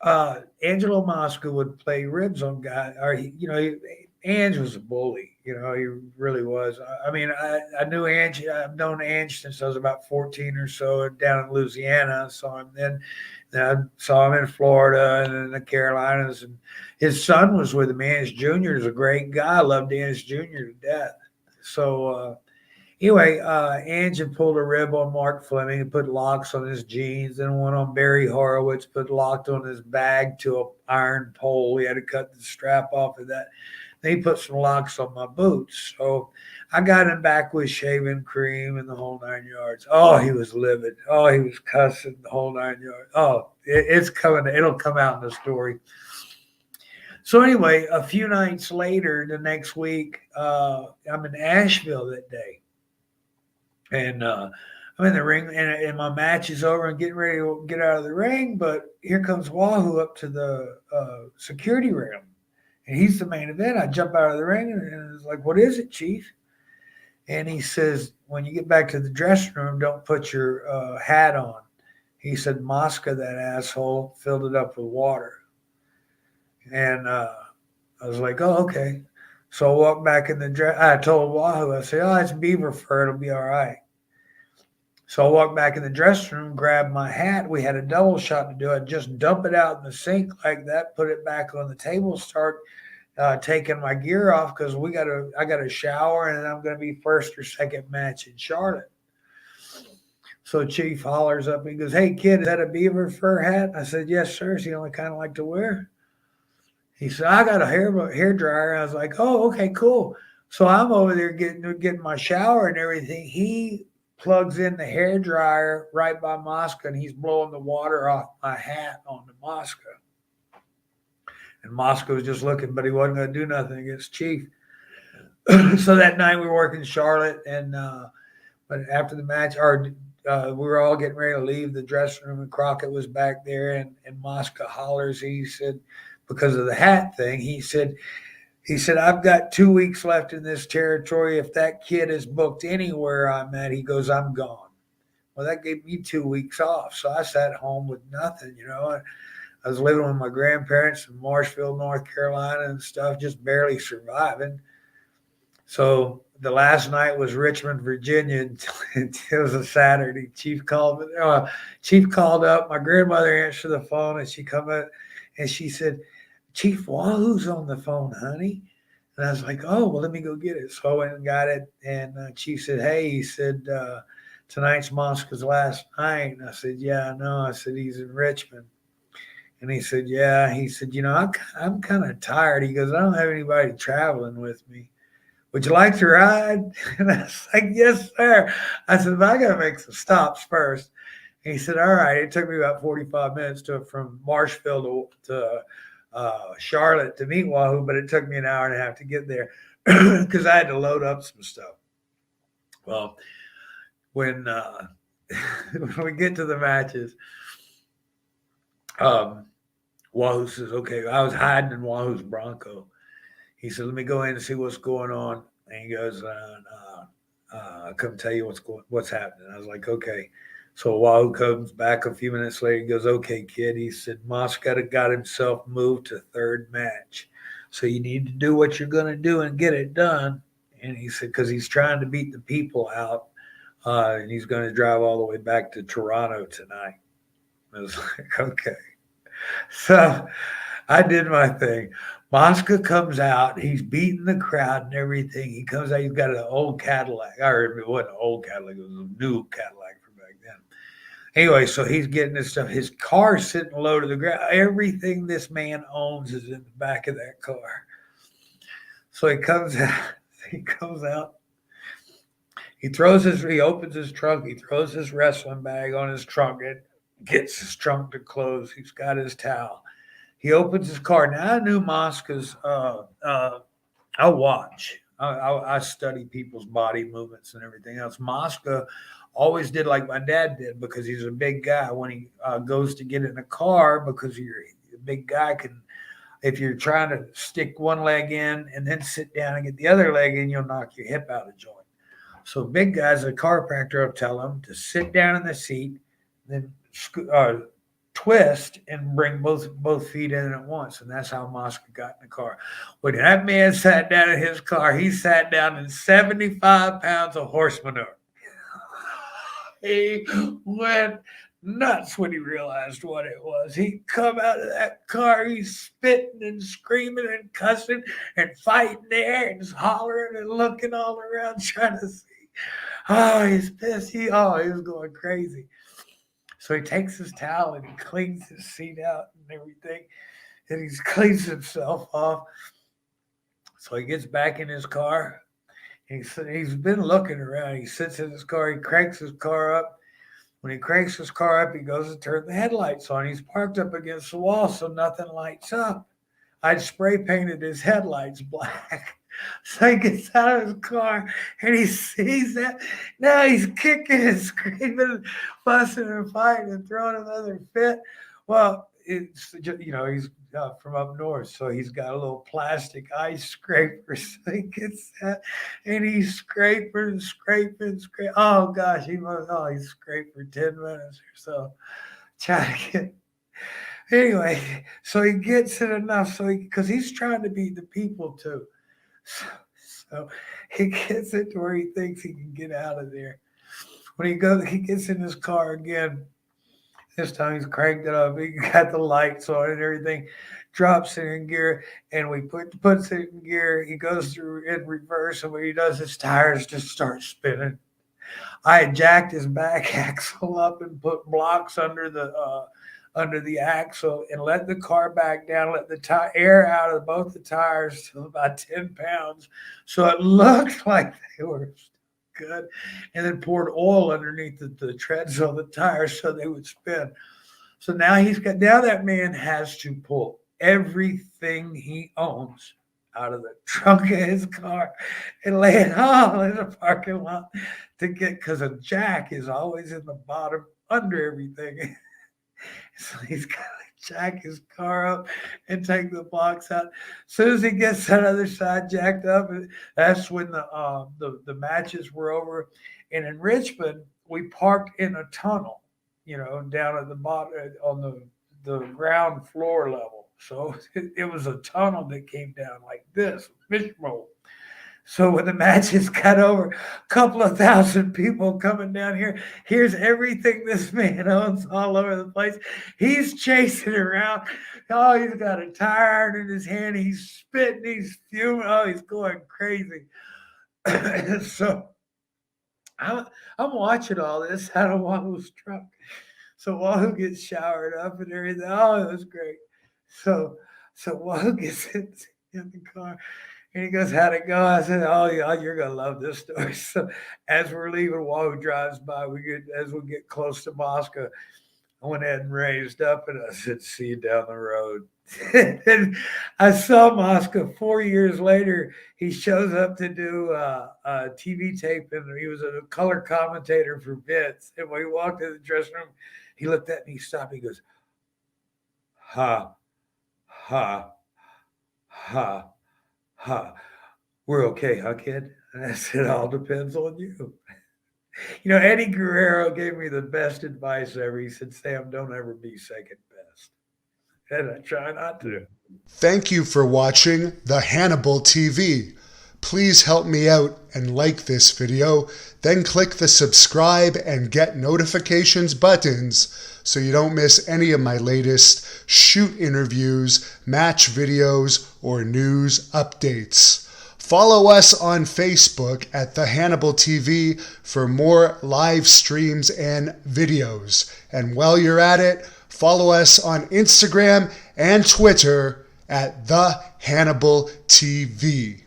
Angelo Mosca would play ribs on guys, or Ange was a bully. He really was. I mean, I knew Ange. I've known Ange since I was about 14 or so down in Louisiana. I saw him then I saw him in Florida and in the Carolinas. And his son was with him. Ange Jr. is a great guy. I loved Ange Jr. to death. So anyway, Ange had pulled a rib on Mark Fleming and put locks on his jeans, then one on Barry Horowitz, put locked on his bag to a iron pole. He had to cut the strap off of that. Then he put some locks on my boots. So I got him back with shaving cream and the whole 9 yards. Oh, he was livid. Oh, he was cussing the whole 9 yards. Oh, it's coming. It'll come out in the story. So anyway, a few nights later, the next week, I'm in Asheville that day, and I'm in the ring, and my match is over and getting ready to get out of the ring. But here comes Wahoo up to the security room, and he's the main event. I jump out of the ring, and it's like, "What is it, Chief?" And he says, "When you get back to the dressing room, don't put your hat on." He said, "Mosca, that asshole, filled it up with water." And I was like, "Oh, okay." So I walked back in the dress. I told Wahoo, I said, "Oh, it's beaver fur. It'll be all right." So I walked back in the dressing room, grabbed my hat. We had a double shot to do. I just dump it out in the sink like that, put it back on the table, start taking my gear off because I got to shower and I'm going to be first or second match in Charlotte. So Chief hollers up and he goes, "Hey kid, is that a beaver fur hat?" I said, "Yes, sir. It's the only kind I like to wear." He said, "I got a hair dryer." I was like, "Oh, okay, cool." So I'm over there getting my shower and everything. He plugs in the hair dryer right by Mosca and he's blowing the water off my hat onto Mosca. And Mosca was just looking, but he wasn't going to do nothing against Chief. So that night we were working Charlotte, and but after the match, we were all getting ready to leave the dressing room, and Crockett was back there, and Mosca hollers. He said, because of the hat thing, he said, "I've got 2 weeks left in this territory. If that kid is booked anywhere I'm at," he goes, "I'm gone." Well, that gave me 2 weeks off, so I sat home with nothing. I was living with my grandparents in Marshville, North Carolina, and stuff, just barely surviving. So the last night was Richmond, Virginia. It was a Saturday. Chief called up. My grandmother answered the phone, and she come up, and she said, "Chief Wahoo's on the phone, honey." And I was like, "Oh, well, let me go get it." So I went and got it. And Chief said, "Hey," he said, "tonight's Mosca's last night." And I said, "Yeah, I know." I said, "He's in Richmond." And he said, "Yeah." He said, I'm kind of tired." He goes, "I don't have anybody traveling with me. Would you like to ride?" And I was like, "Yes, sir." I said, "But I got to make some stops first." And he said, "All right." It took me about 45 minutes from Marshville to Charlotte to meet Wahoo, but it took me an hour and a half to get there because I had to load up some stuff. Well, when when we get to the matches, um, Wahoo says, "Okay." I was hiding in Wahoo's Bronco. He said, "Let me go in and see what's going on." And he goes, "I couldn't tell you what's happening." I was like, "Okay." So Wahoo comes back a few minutes later. He goes, "Okay, kid." He said, "Mosca got himself moved to third match. So you need to do what you're going to do and get it done." And he said, "Because he's trying to beat the people out. And he's going to drive all the way back to Toronto tonight." I was like, "Okay." So I did my thing. Mosca comes out. He's beating the crowd and everything. He comes out. He's got an old Cadillac. Or it wasn't an old Cadillac. It was a new Cadillac from back then. Anyway, so he's getting this stuff. His car's sitting low to the ground. Everything this man owns is in the back of that car. So he comes out. He comes out. He opens his trunk. He throws his wrestling bag on his trunk and gets his trunk to close. He's got his towel. He opens his car. Now I knew Mosca's. I watch. I study people's body movements and everything else. Mosca always did like my dad did because he's a big guy. When he goes to get in a car, because you're a big guy, can if you're trying to stick one leg in and then sit down and get the other leg in, you'll knock your hip out of joint. So big guys, a chiropractor will tell them to sit down in the seat, then twist and bring both feet in at once, and that's how Mosca got in the car. When that man sat down in his car, he sat down in 75 pounds of horse manure. He went nuts when he realized what it was. He come out of that car, he's spitting and screaming and cussing and fighting there and hollering and looking all around trying to see. Oh, he's pissed. He was going crazy. So he takes his towel and he cleans his seat out and everything, and he cleans himself off. So he gets back in his car. He's been looking around. He sits in his car. He cranks his car up. When he cranks his car up, he goes to turn the headlights on. He's parked up against the wall, so nothing lights up. I'd spray painted his headlights black. So he gets out of his car and he sees that. Now he's kicking and screaming, fussing and fighting and throwing another fit. Well, it's just, he's from up north, so he's got a little plastic ice scraper. So he gets that and he's scraping. Oh gosh, he's scraped for 10 minutes or so. Trying to get. Anyway, so he gets it enough because he's trying to beat the people too. So he gets it to where he thinks he can get out of there. When he gets in his car again. This time he's cranked it up. He got the lights on and everything. Drops it in gear, and puts it in gear. He goes through in reverse, and when he does, his tires just start spinning. I had jacked his back axle up and put blocks under the axle and let the car back down, let the air out of both the tires to about 10 pounds. So it looked like they were good, and then poured oil underneath the treads on the tires so they would spin. So now that man has to pull everything he owns out of the trunk of his car and lay it all in the parking lot because a jack is always in the bottom under everything. So he's got to jack his car up and take the blocks out. As soon as he gets that other side jacked up, that's when the matches were over. And in Richmond, we parked in a tunnel, down at the bottom on the ground floor level. So it was a tunnel that came down like this, fishbowl. So when the matches got over, a couple of thousand people coming down here. Here's everything this man owns all over the place. He's chasing around. Oh, he's got a tire iron in his hand. He's spitting. He's fuming. Oh, he's going crazy. So I'm watching all this out of Wahoo's truck. So Wahoo gets showered up and everything. Oh, it was great. So Wahoo gets in the car. And he goes, how'd it go? I said, oh, yeah, you're going to love this story. So as we're leaving, Wahoo drives by. As we get close to Mosca, I went ahead and raised up, and I said, see you down the road. And I saw Mosca 4 years later. He shows up to do a TV tape, and he was a color commentator for Vince. And when he walked in the dressing room, he looked at me, he stopped, he goes, ha, ha, ha. We're okay, huh, kid? And I said, it all depends on you. Eddie Guerrero gave me the best advice ever. He said, Sam, don't ever be second best. And I try not to. Thank you for watching the Hannibal TV. Please help me out and like this video, then click the subscribe and get notifications buttons so you don't miss any of my latest shoot interviews, match videos, or news updates. Follow us on Facebook at the Hannibal TV for more live streams and videos. And while you're at it, follow us on Instagram and Twitter at the Hannibal TV.